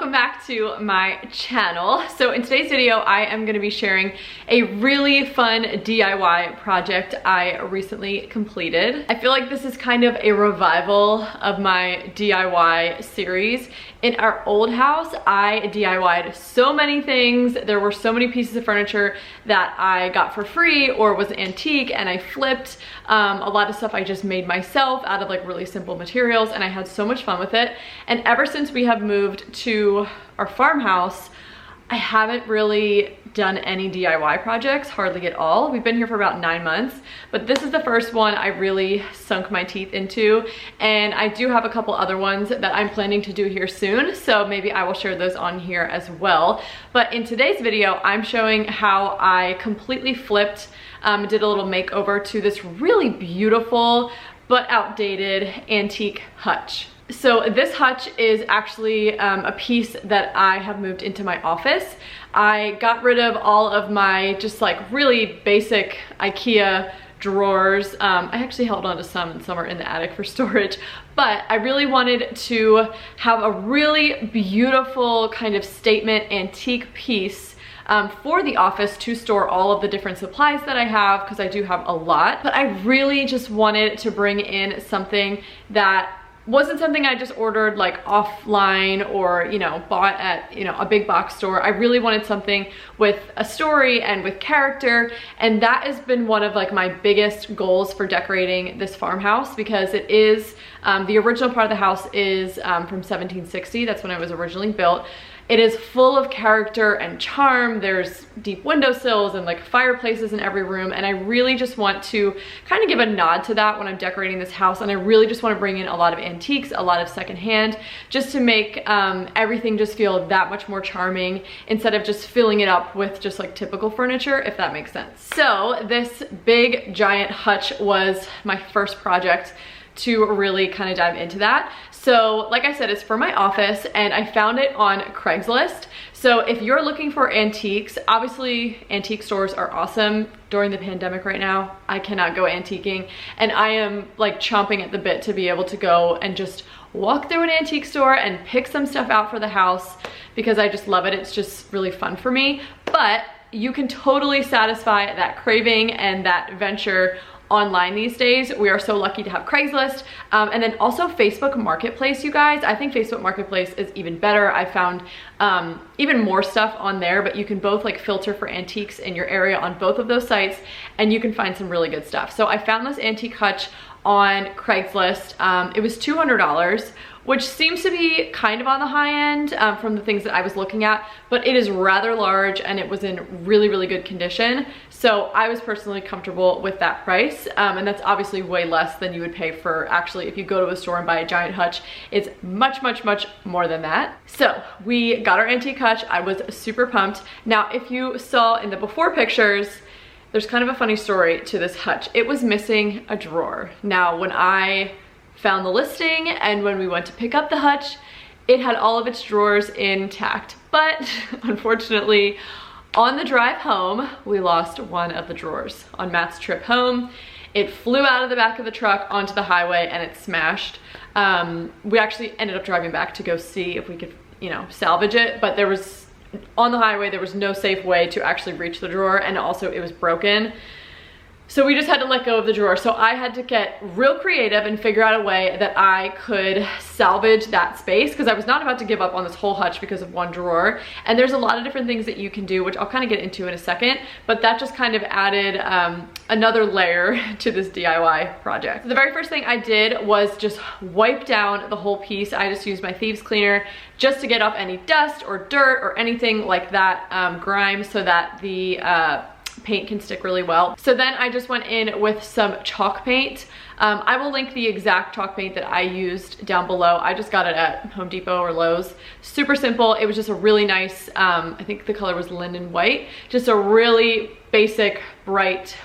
welcome back to my channel. So in today's video, I am going to be sharing a really fun DIY project I recently completed. I feel like this is kind of a revival of my DIY series. In our old house, I DIY'd so many things. There were so many pieces of furniture that I got for free or was antique, and I flipped. A lot of stuff I just made myself out of like really simple materials, and I had so much fun with it. And ever since we have moved to our farmhouse, I haven't really done any DIY projects, hardly at all. We've been here for about 9 months, but this is the first one I really sunk my teeth into, and I do have a couple other ones that I'm planning to do here soon, so maybe I will share those on here as well. But in today's video, I'm showing how I completely flipped, did a little makeover to this really beautiful but outdated antique hutch. So this hutch is actually a piece that I have moved into my office. I got rid of all of my just like really basic IKEA drawers. I actually held on to some, and some are in the attic for storage, but I really wanted to have a really beautiful kind of statement antique piece for the office to store all of the different supplies that I have, because I do have a lot. But I really just wanted to bring in something that wasn't something I just ordered like offline or, you know, bought at, you know, a big box store. I really wanted something with a story and with character, and that has been one of like my biggest goals for decorating this farmhouse, because it is, the original part of the house is from 1760. That's when it was originally built. It is full of character and charm. There's deep windowsills and like fireplaces in every room, and I really just want to kind of give a nod to that when I'm decorating this house. And I really just want to bring in a lot of antiques, a lot of secondhand, just to make everything just feel that much more charming, instead of just filling it up with just like typical furniture, if that makes sense. So this big giant hutch was my first project to really kind of dive into that. So like I said, it's for my office, and I found it on Craigslist. So if you're looking for antiques, obviously antique stores are awesome. During the pandemic right now, I cannot go antiquing, and I am like chomping at the bit to be able to go and just walk through an antique store and pick some stuff out for the house, because I just love it. It's just really fun for me. But you can totally satisfy that craving and that venture online these days. We are so lucky to have Craigslist, and then also Facebook Marketplace, you guys. I think Facebook Marketplace is even better. I found even more stuff on there, but you can both like filter for antiques in your area on both of those sites, and you can find some really good stuff. So I found this antique hutch on Craigslist. It was $200, which seems to be kind of on the high end from the things that I was looking at, but it is rather large and it was in really, really good condition. So I was personally comfortable with that price, and that's obviously way less than you would pay for actually if you go to a store and buy a giant hutch. It's much, much, much more than that. So we got our antique hutch. I was super pumped. Now, if you saw in the before pictures, there's kind of a funny story to this hutch. It was missing a drawer. Now, when I found the listing and when we went to pick up the hutch, it had all of its drawers intact. But unfortunately, on the drive home, we lost one of the drawers. On Matt's trip home, it flew out of the back of the truck onto the highway and it smashed. We actually ended up driving back to go see if we could, you know, salvage it, but there was, on the highway, there was no safe way to actually reach the drawer, and also it was broken. So we just had to let go of the drawer. So I had to get real creative and figure out a way that I could salvage that space, because I was not about to give up on this whole hutch because of one drawer. And there's a lot of different things that you can do, which I'll kind of get into in a second, but that just kind of added another layer to this DIY project. So the very first thing I did was just wipe down the whole piece. I just used my thieves cleaner just to get off any dust or dirt or anything like that, grime, so that the paint can stick really well. So then I just went in with some chalk paint. I will link the exact chalk paint that I used down below. I just got it at Home Depot or Lowe's. Super simple. It was just a really nice, I think the color was linden white. Just a really basic, bright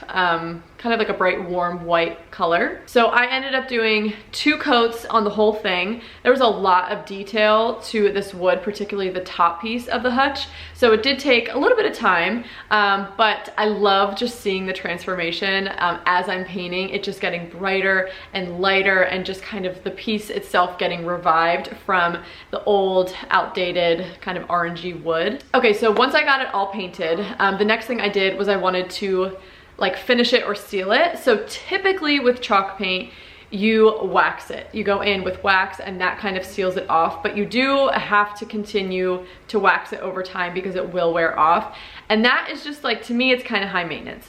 kind of like a bright warm white color. So I ended up doing 2 coats on the whole thing. There was a lot of detail to this wood, particularly the top piece of the hutch. So it did take a little bit of time, but I love just seeing the transformation as I'm painting, it just getting brighter and lighter, and just kind of the piece itself getting revived from the old outdated kind of orangey wood. Okay, so once I got it all painted, the next thing I did was I wanted to like finish it or seal it. So typically with chalk paint, you wax it. You go in with wax and that kind of seals it off, but you do have to continue to wax it over time because it will wear off. And that is just like, to me, it's kind of high maintenance.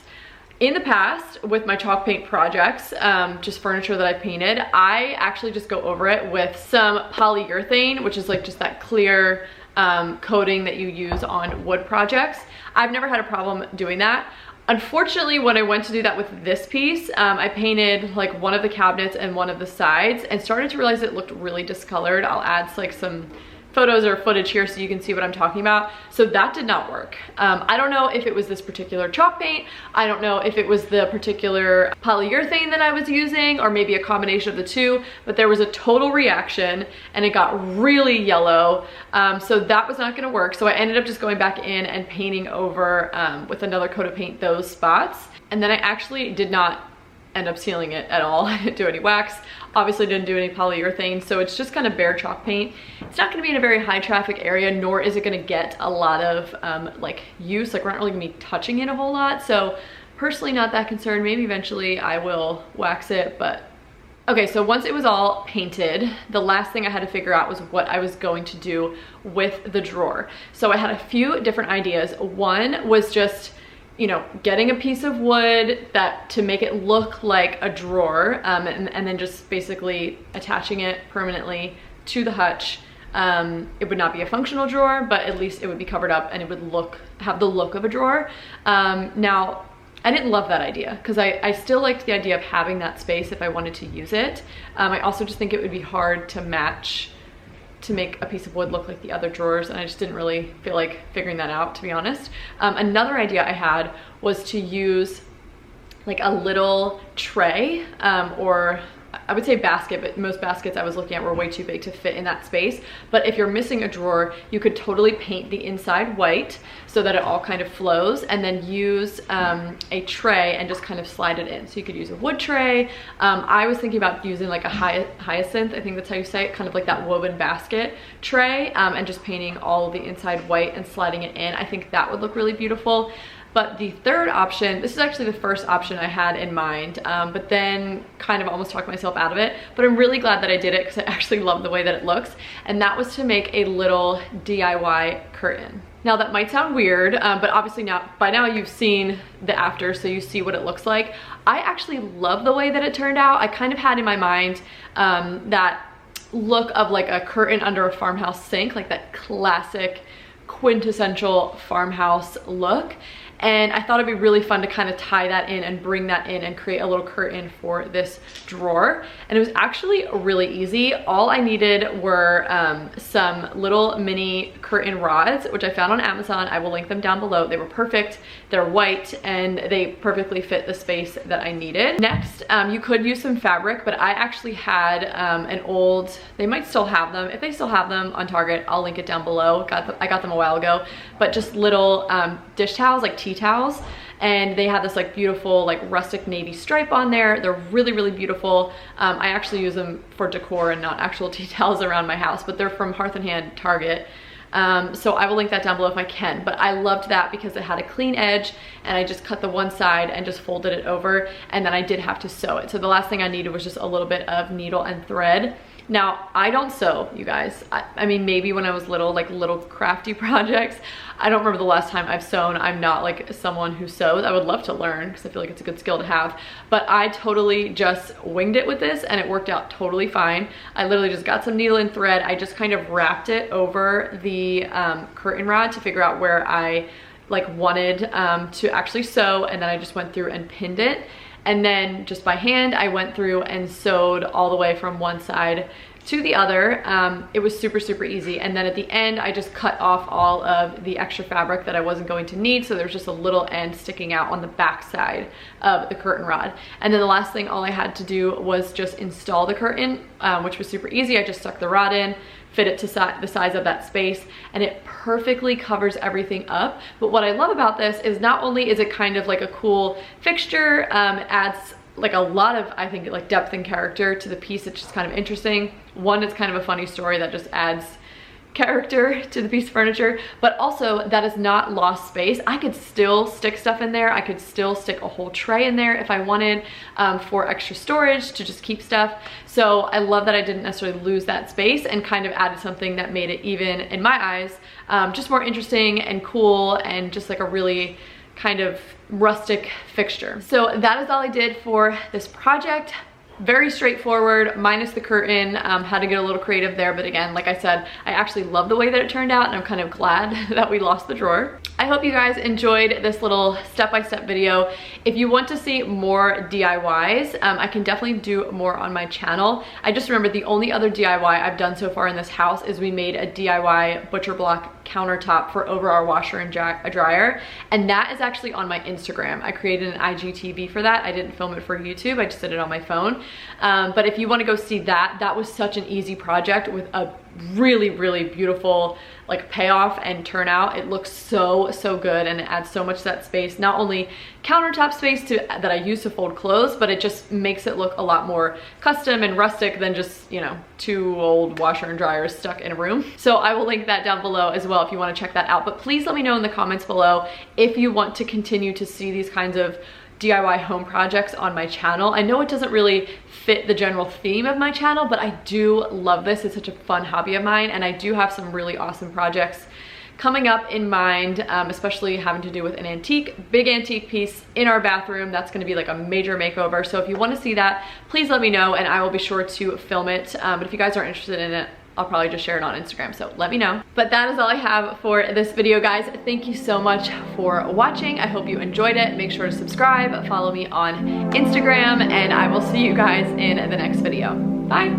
In the past, with my chalk paint projects, just furniture that I painted, I actually just go over it with some polyurethane, which is like just that clear coating that you use on wood projects. I've never had a problem doing that. Unfortunately, when I went to do that with this piece, I painted like one of the cabinets and one of the sides and started to realize it looked really discolored. I'll add like some photos or footage here so you can see what I'm talking about. So that did not work. I don't know if it was this particular chalk paint. I don't know if it was the particular polyurethane that I was using, or maybe a combination of the two, but there was a total reaction and it got really yellow. So that was not gonna work. So I ended up just going back in and painting over with another coat of paint those spots. And then I actually did not end up sealing it at all. I didn't do any wax, obviously didn't do any polyurethane, so it's just kind of bare chalk paint. It's not going to be in a very high traffic area, nor is it going to get a lot of like use. Like we're not really going to be touching it a whole lot, so personally not that concerned. Maybe eventually I will wax it, but okay. So once it was all painted, the last thing I had to figure out was what I was going to do with the drawer. So I had a few different ideas. One was just, you know, getting a piece of wood that to make it look like a drawer, and then just basically attaching it permanently to the hutch. It would not be a functional drawer, but at least it would be covered up and it would have the look of a drawer. Now, I didn't love that idea because I still liked the idea of having that space if I wanted to use it. I also just think it would be hard to match, to make a piece of wood look like the other drawers, and I just didn't really feel like figuring that out, to be honest. Another idea I had was to use like a little tray, or I would say basket, but most baskets I was looking at were way too big to fit in that space. But if you're missing a drawer, you could totally paint the inside white so that it all kind of flows, and then use a tray and just kind of slide it in. So you could use a wood tray. I was thinking about using like a hyacinth, I think that's how you say it, kind of like that woven basket tray, and just painting all of the inside white and sliding it in. I think that would look really beautiful. But the third option, this is actually the first option I had in mind, but then kind of almost talked myself out of it. But I'm really glad that I did it because I actually love the way that it looks. And that was to make a little DIY curtain. Now that might sound weird, but obviously by now you've seen the after, so you see what it looks like. I actually love the way that it turned out. I kind of had in my mind that look of like a curtain under a farmhouse sink, like that classic quintessential farmhouse look. And I thought it'd be really fun to kind of tie that in and bring that in and create a little curtain for this drawer. And it was actually really easy. All I needed were some little mini curtain rods, which I found on Amazon. I will link them down below. They were perfect. They're white and they perfectly fit the space that I needed. Next, you could use some fabric, but I actually had an old, they might still have them. If they still have them on Target, I'll link it down below. I got them a while ago, but just little dish towels, like tea towels, and they have this like beautiful like rustic navy stripe on there. They're really, really beautiful. I actually use them for decor and not actual tea towels around my house, but they're from Hearth and Hand Target. So I will link that down below if I can, but I loved that because it had a clean edge and I just cut the one side and just folded it over, and then I did have to sew it. So the last thing I needed was just a little bit of needle and thread. Now, I don't sew, you guys. I mean, maybe when I was little, like little crafty projects. I don't remember the last time I've sewn. I'm not like someone who sews. I would love to learn because I feel like it's a good skill to have. But I totally just winged it with this and it worked out totally fine. I literally just got some needle and thread. I just kind of wrapped it over the curtain rod to figure out where I like wanted to actually sew, and then I just went through and pinned it. And then just by hand, I went through and sewed all the way from one side to the other. It was super, super easy. And then at the end, I just cut off all of the extra fabric that I wasn't going to need. So there's just a little end sticking out on the back side of the curtain rod. And then the last thing, all I had to do was just install the curtain, which was super easy. I just stuck the rod in, fit it to the size of that space, and it perfectly covers everything up. But what I love about this is not only is it kind of like a cool fixture, adds like a lot of, I think, like depth and character to the piece. It's just kind of interesting. One, it's kind of a funny story that just adds character to the piece of furniture, but also that is not lost space. I could still stick stuff in there. I could still stick a whole tray in there if I wanted, for extra storage to just keep stuff. So I love that I didn't necessarily lose that space and kind of added something that made it, even in my eyes, just more interesting and cool, and just like a really kind of rustic fixture. So that is all I did for this project. Very straightforward, minus the curtain. Had to get a little creative there, but again, like I said, I actually love the way that it turned out, and I'm kind of glad that we lost the drawer. I hope you guys enjoyed this little step-by-step video. If you want to see more DIYs, I can definitely do more on my channel. I just remembered the only other DIY I've done so far in this house is we made a DIY butcher block countertop for over our washer and dryer, and that is actually on my Instagram. I created an IGTV for that. I didn't film it for YouTube, I just did it on my phone. But if you want to go see that, that was such an easy project with a really, really beautiful like payoff and turnout. It looks so, so good, and it adds so much to that space. Not only countertop space that I use to fold clothes, but it just makes it look a lot more custom and rustic than just, you know, two old washer and dryers stuck in a room. So I will link that down below as well if you want to check that out. But please let me know in the comments below if you want to continue to see these kinds of DIY home projects on my channel. I know it doesn't really fit the general theme of my channel, but I do love this. It's such a fun hobby of mine, and I do have some really awesome projects coming up in mind, especially having to do with an antique, big antique piece in our bathroom. That's gonna be like a major makeover. So if you wanna see that, please let me know, and I will be sure to film it. But if you guys aren't interested in it, I'll probably just share it on Instagram, so let me know. But that is all I have for this video, guys. Thank you so much for watching. I hope you enjoyed it. Make sure to subscribe, follow me on Instagram, and I will see you guys in the next video. Bye.